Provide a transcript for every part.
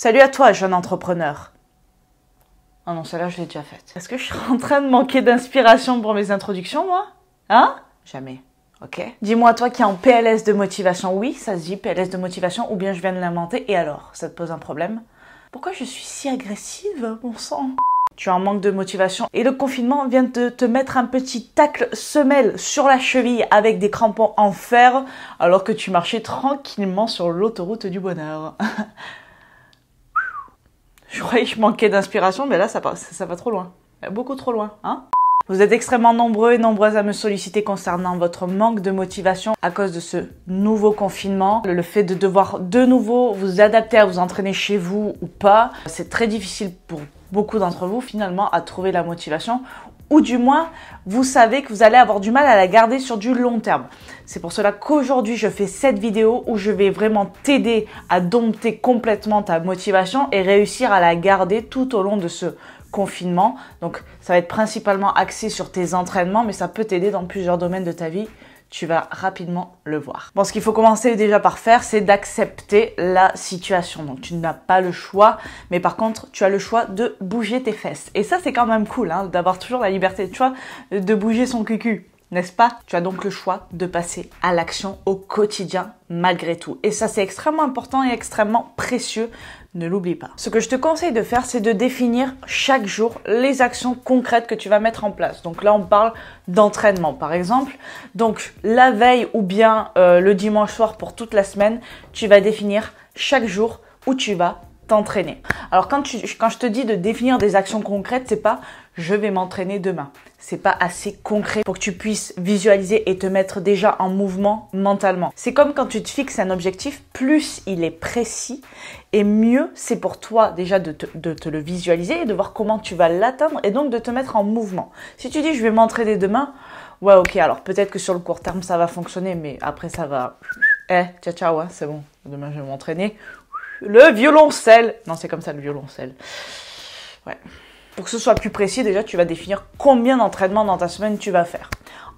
Salut à toi, jeune entrepreneur. Oh non, celle-là, je l'ai déjà faite. Est-ce que je suis en train de manquer d'inspiration pour mes introductions, moi? Hein? Jamais. Ok. Dis-moi, toi qui es en PLS de motivation, oui, ça se dit PLS de motivation, ou bien je viens de l'inventer, et alors, ça te pose un problème? Pourquoi je suis si agressive, bon sang? Tu as un manque de motivation et le confinement vient de te mettre un petit tacle semelle sur la cheville avec des crampons en fer alors que tu marchais tranquillement sur l'autoroute du bonheur. Je croyais que je manquais d'inspiration, mais là, ça va trop loin. Beaucoup trop loin, hein? Vous êtes extrêmement nombreux et nombreuses à me solliciter concernant votre manque de motivation à cause de ce nouveau confinement. Le fait de devoir de nouveau vous adapter à vous entraîner chez vous ou pas, c'est très difficile pour beaucoup d'entre vous finalement à trouver la motivation. Ou du moins, vous savez que vous allez avoir du mal à la garder sur du long terme. C'est pour cela qu'aujourd'hui, je fais cette vidéo où je vais vraiment t'aider à dompter complètement ta motivation et réussir à la garder tout au long de ce confinement. Donc, ça va être principalement axé sur tes entraînements, mais ça peut t'aider dans plusieurs domaines de ta vie. Tu vas rapidement le voir. Bon, ce qu'il faut commencer déjà par faire, c'est d'accepter la situation. Donc, tu n'as pas le choix, mais par contre, tu as le choix de bouger tes fesses. Et ça, c'est quand même cool, hein, d'avoir toujours la liberté, tu vois, de bouger son cucu. N'est-ce pas? Tu as donc le choix de passer à l'action au quotidien malgré tout. Et ça, c'est extrêmement important et extrêmement précieux. Ne l'oublie pas. Ce que je te conseille de faire, c'est de définir chaque jour les actions concrètes que tu vas mettre en place. Donc là, on parle d'entraînement, par exemple. Donc, la veille ou bien le dimanche soir pour toute la semaine, tu vas définir chaque jour où tu vas t'entraîner. Alors, quand je te dis de définir des actions concrètes, c'est pas « je vais m'entraîner demain ». C'est pas assez concret pour que tu puisses visualiser et te mettre déjà en mouvement mentalement. C'est comme quand tu te fixes un objectif, plus il est précis et mieux c'est pour toi déjà de te le visualiser et de voir comment tu vas l'atteindre et donc de te mettre en mouvement. Si tu dis je vais m'entraîner demain, ouais ok, alors peut-être que sur le court terme ça va fonctionner, mais après ça va... ciao ciao, hein, c'est bon, demain je vais m'entraîner. Le violoncelle. Non, c'est comme ça le violoncelle. Ouais. Pour que ce soit plus précis, déjà, tu vas définir combien d'entraînements dans ta semaine tu vas faire.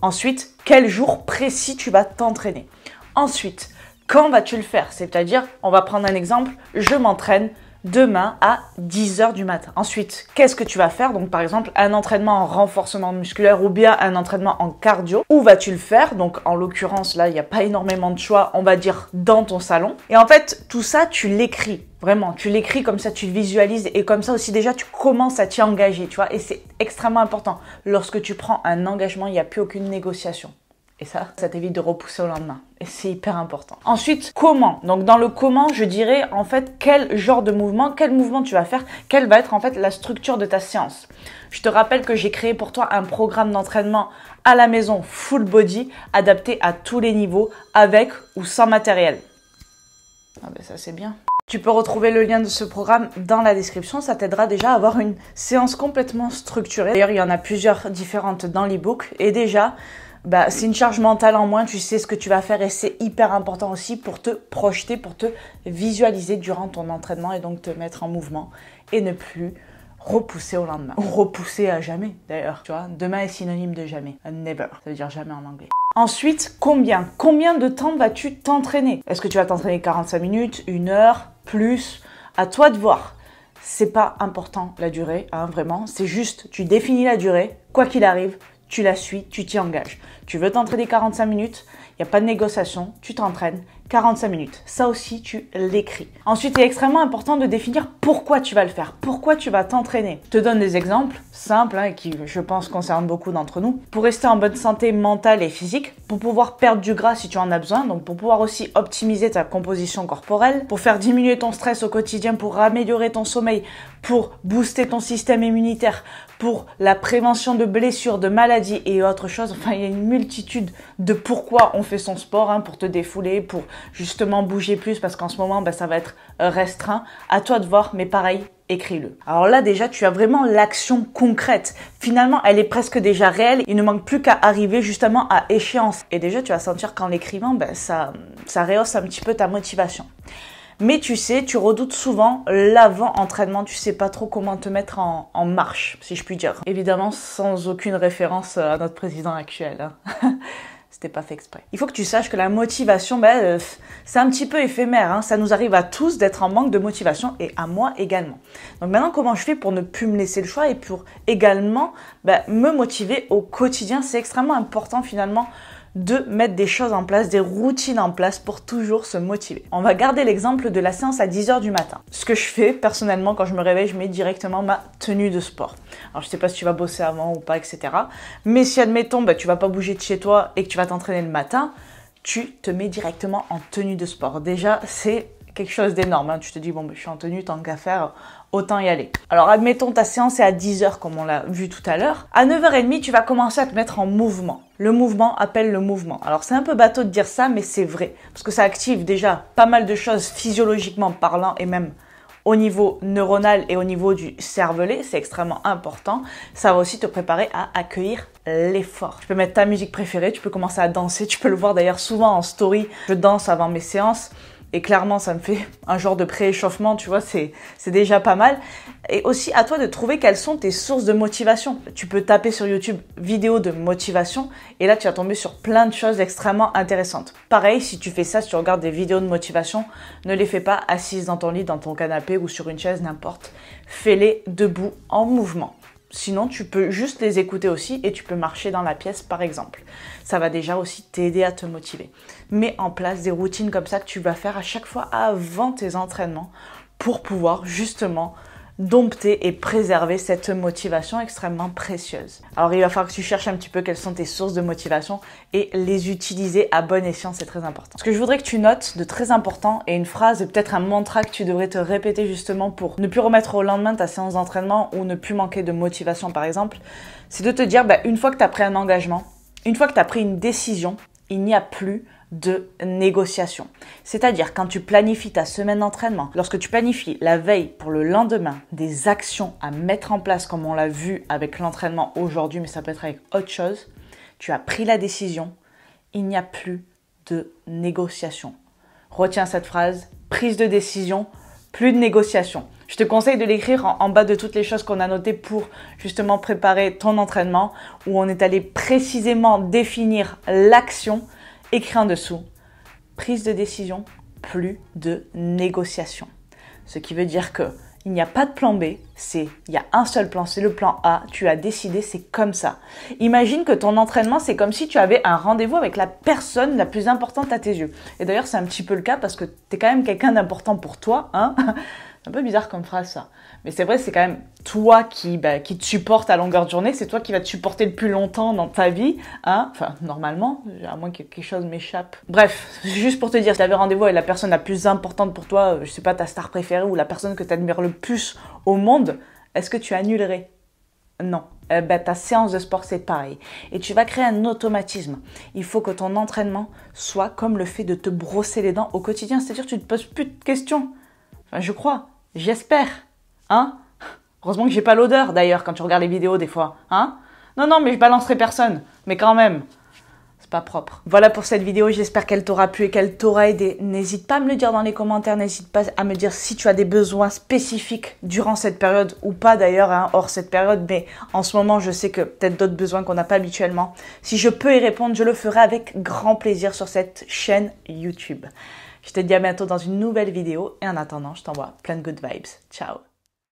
Ensuite, quel jour précis tu vas t'entraîner. Ensuite, quand vas-tu le faire? C'est-à-dire, on va prendre un exemple, je m'entraîne demain à 10h du matin. Ensuite, qu'est-ce que tu vas faire? Donc, par exemple, un entraînement en renforcement musculaire ou bien un entraînement en cardio. Où vas-tu le faire? Donc, en l'occurrence, là, il n'y a pas énormément de choix, on va dire dans ton salon. Et en fait, tout ça, tu l'écris. Vraiment, tu l'écris comme ça, tu le visualises et comme ça aussi déjà, tu commences à t'y engager, tu vois. Et c'est extrêmement important. Lorsque tu prends un engagement, il n'y a plus aucune négociation. Et ça t'évite de repousser au lendemain. Et c'est hyper important. Ensuite, comment? Donc, dans le comment, je dirais, en fait, quel genre de mouvement, quel mouvement tu vas faire, quelle va être, en fait, la structure de ta séance. Je te rappelle que j'ai créé pour toi un programme d'entraînement à la maison, full body, adapté à tous les niveaux, avec ou sans matériel. Ah ben, ça, c'est bien. Tu peux retrouver le lien de ce programme dans la description. Ça t'aidera déjà à avoir une séance complètement structurée. D'ailleurs, il y en a plusieurs différentes dans l'e-book. Et déjà, c'est une charge mentale en moins, tu sais ce que tu vas faire et c'est hyper important aussi pour te projeter, pour te visualiser durant ton entraînement et donc te mettre en mouvement et ne plus repousser au lendemain. Ou repousser à jamais d'ailleurs, tu vois. Demain est synonyme de jamais. Never, ça veut dire jamais en anglais. Ensuite, combien de temps vas-tu t'entraîner? Est-ce que tu vas t'entraîner 45 minutes, 1 heure, plus? À toi de voir. C'est pas important la durée, hein, vraiment. C'est juste, tu définis la durée, quoi qu'il arrive. Tu la suis, tu t'y engages. Tu veux t'entraîner 45 minutes, il n'y a pas de négociation, tu t'entraînes 45 minutes. Ça aussi, tu l'écris. Ensuite, il est extrêmement important de définir pourquoi tu vas le faire, pourquoi tu vas t'entraîner. Je te donne des exemples simples et qui, je pense, concernent beaucoup d'entre nous. Pour rester en bonne santé mentale et physique, pour pouvoir perdre du gras si tu en as besoin, donc pour pouvoir aussi optimiser ta composition corporelle, pour faire diminuer ton stress au quotidien, pour améliorer ton sommeil, pour booster ton système immunitaire, pour la prévention de blessures, de maladies et autres choses. Enfin, il y a une multitude de pourquoi on fait son sport, hein, pour te défouler, pour justement bouger plus, parce qu'en ce moment, ça va être restreint. À toi de voir, mais pareil, écris-le. Alors là, déjà, tu as vraiment l'action concrète. Finalement, elle est presque déjà réelle. Il ne manque plus qu'à arriver justement à échéance. Et déjà, tu vas sentir qu'en l'écrivant, ça rehausse un petit peu ta motivation. Mais tu sais, tu redoutes souvent l'avant-entraînement. Tu sais pas trop comment te mettre en marche, si je puis dire. Évidemment, sans aucune référence à notre président actuel. Hein. c'était pas fait exprès. Il faut que tu saches que la motivation, c'est un petit peu éphémère, hein. Ça nous arrive à tous d'être en manque de motivation et à moi également. Donc maintenant, comment je fais pour ne plus me laisser le choix et pour également me motiver au quotidien? C'est extrêmement important finalement de mettre des choses en place, des routines en place pour toujours se motiver. On va garder l'exemple de la séance à 10h du matin. Ce que je fais personnellement quand je me réveille, je mets directement ma tenue de sport. Alors je sais pas si tu vas bosser avant ou pas, etc. Mais si admettons, tu vas pas bouger de chez toi et que tu vas t'entraîner le matin, tu te mets directement en tenue de sport. Déjà, c'est quelque chose d'énorme, hein. Tu te dis, je suis en tenue, tant qu'à faire, autant y aller. Alors, admettons, ta séance est à 10h, comme on l'a vu tout à l'heure. À 9h30, tu vas commencer à te mettre en mouvement. Le mouvement appelle le mouvement. Alors, c'est un peu bateau de dire ça, mais c'est vrai. Parce que ça active déjà pas mal de choses physiologiquement parlant et même au niveau neuronal et au niveau du cervelet. C'est extrêmement important. Ça va aussi te préparer à accueillir l'effort. Tu peux mettre ta musique préférée, tu peux commencer à danser. Tu peux le voir d'ailleurs souvent en story. Je danse avant mes séances. Et clairement, ça me fait un genre de pré-échauffement, tu vois, c'est déjà pas mal. Et aussi, à toi de trouver quelles sont tes sources de motivation. Tu peux taper sur YouTube vidéos de motivation et là, tu vas tomber sur plein de choses extrêmement intéressantes. Pareil, si tu fais ça, si tu regardes des vidéos de motivation, ne les fais pas assise dans ton lit, dans ton canapé ou sur une chaise, n'importe. Fais-les debout, en mouvement. Sinon, tu peux juste les écouter aussi et tu peux marcher dans la pièce, par exemple. Ça va déjà aussi t'aider à te motiver. Mets en place des routines comme ça que tu vas faire à chaque fois avant tes entraînements pour pouvoir justement dompter et préserver cette motivation extrêmement précieuse. Alors, il va falloir que tu cherches un petit peu quelles sont tes sources de motivation et les utiliser à bon escient, c'est très important. Ce que je voudrais que tu notes de très important et une phrase, peut-être un mantra que tu devrais te répéter justement pour ne plus remettre au lendemain ta séance d'entraînement ou ne plus manquer de motivation par exemple, c'est de te dire une fois que tu as pris un engagement, une fois que tu as pris une décision, il n'y a plus de négociation. C'est-à-dire quand tu planifies ta semaine d'entraînement, lorsque tu planifies la veille pour le lendemain des actions à mettre en place comme on l'a vu avec l'entraînement aujourd'hui, mais ça peut être avec autre chose, tu as pris la décision, il n'y a plus de négociation. Retiens cette phrase, prise de décision, plus de négociation. Je te conseille de l'écrire en bas de toutes les choses qu'on a notées pour justement préparer ton entraînement où on est allé précisément définir l'action. Écris en dessous, prise de décision, plus de négociation. Ce qui veut dire que il n'y a pas de plan B, il y a un seul plan, c'est le plan A, tu as décidé, c'est comme ça. Imagine que ton entraînement, c'est comme si tu avais un rendez-vous avec la personne la plus importante à tes yeux. Et d'ailleurs, c'est un petit peu le cas parce que tu es quand même quelqu'un d'important pour toi, hein. C'est un peu bizarre comme phrase ça. Mais c'est vrai, c'est quand même toi qui te supporte à longueur de journée. C'est toi qui va te supporter le plus longtemps dans ta vie. Hein, enfin, normalement, à moins que quelque chose m'échappe. Bref, juste pour te dire, si tu avais rendez-vous avec la personne la plus importante pour toi, je sais pas, ta star préférée ou la personne que tu admires le plus au monde, est-ce que tu annulerais? Non. Ta séance de sport, c'est pareil. Et tu vas créer un automatisme. Il faut que ton entraînement soit comme le fait de te brosser les dents au quotidien. C'est-à-dire que tu ne te poses plus de questions. Enfin, je crois. J'espère, hein. Heureusement que j'ai pas l'odeur, d'ailleurs, quand tu regardes les vidéos, des fois, hein. Non, mais je balancerai personne. Mais quand même, c'est pas propre. Voilà pour cette vidéo, j'espère qu'elle t'aura plu et qu'elle t'aura aidé. N'hésite pas à me le dire dans les commentaires, n'hésite pas à me dire si tu as des besoins spécifiques durant cette période, ou pas d'ailleurs, hein, hors cette période, mais en ce moment, je sais que peut-être d'autres besoins qu'on n'a pas habituellement. Si je peux y répondre, je le ferai avec grand plaisir sur cette chaîne YouTube. Je te dis à bientôt dans une nouvelle vidéo et en attendant, je t'envoie plein de good vibes. Ciao!